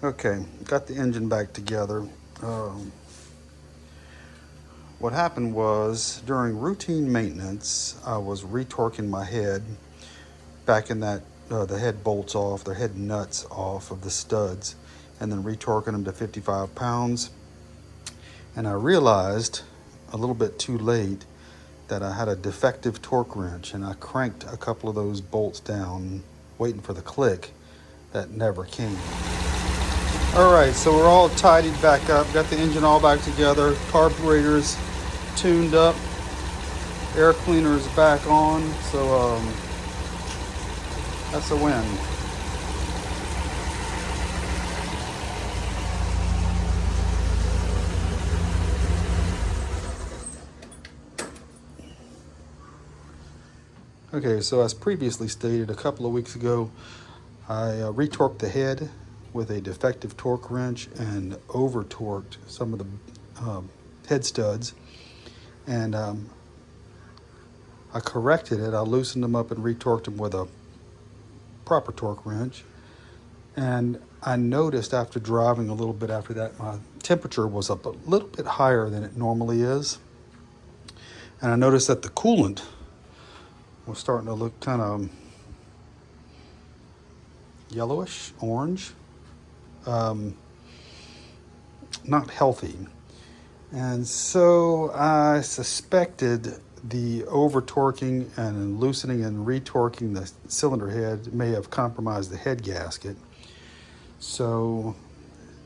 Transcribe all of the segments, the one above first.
Okay, got the engine back together. What happened was during routine maintenance, I was retorquing my head, backing the head bolts off, the head nuts off of the studs, and then retorquing them to 55 pounds. And I realized a little bit too late that I had a defective torque wrench, and I cranked a couple of those bolts down, waiting for the click that never came. All right, so we're all tidied back up, got the engine all back together, carburetor's tuned up, air cleaner's back on, so that's a win. Okay, so as previously stated a couple of weeks ago, I retorqued the head with a defective torque wrench and over torqued some of the head studs, and I corrected it. I loosened them up and retorqued them with a proper torque wrench, and I noticed after driving a little bit after that my temperature was up a little bit higher than it normally is, and I noticed that the coolant was starting to look kind of yellowish, orange, not healthy. And so I suspected the over torquing and loosening and retorquing the cylinder head may have compromised the head gasket. So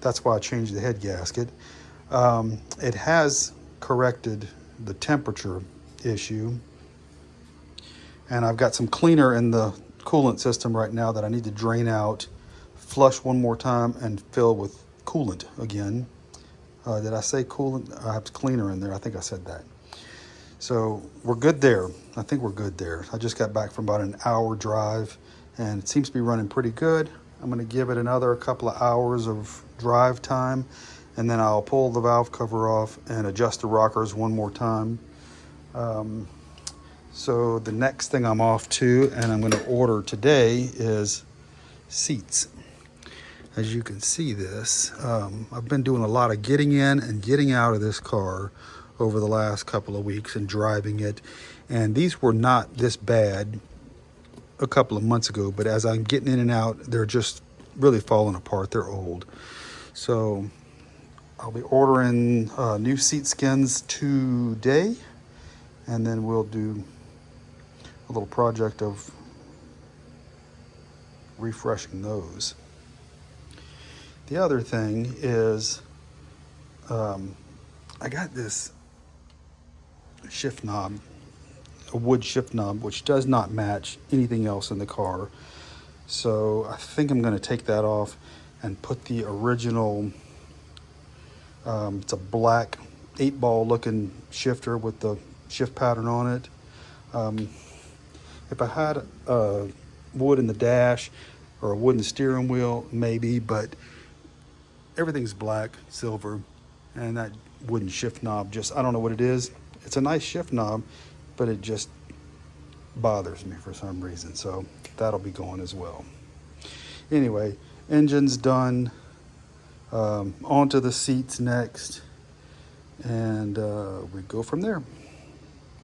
that's why I changed the head gasket. It has corrected the temperature issue, and I've got some cleaner in the coolant system right now that I need to drain out, flush one more time, and fill with coolant again. Did I say coolant? I have cleaner in there. I think I said that. So we're good there. I think we're good there. I just got back from about an hour drive, and it seems to be running pretty good. I'm going to give it another couple of hours of drive time, and then I'll pull the valve cover off and adjust the rockers one more time. So the next thing I'm off to, and I'm going to order today, is seats. As you can see this, I've been doing a lot of getting in and getting out of this car over the last couple of weeks and driving it. And these were not this bad a couple of months ago, but as I'm getting in and out, they're just really falling apart. They're old. So I'll be ordering new seat skins today, and then we'll do a little project of refreshing those. The other thing is I got this shift knob, a wood shift knob, which does not match anything else in the car. So I think I'm going to take that off and put the original, it's a black 8-ball looking shifter with the shift pattern on it. If I had wood in the dash or a wooden steering wheel, maybe, but everything's black, silver, and that wooden shift knob just, I don't know what it is. It's a nice shift knob, but it just bothers me for some reason. So that'll be going as well. Anyway, engine's done. Onto the seats next, and we go from there.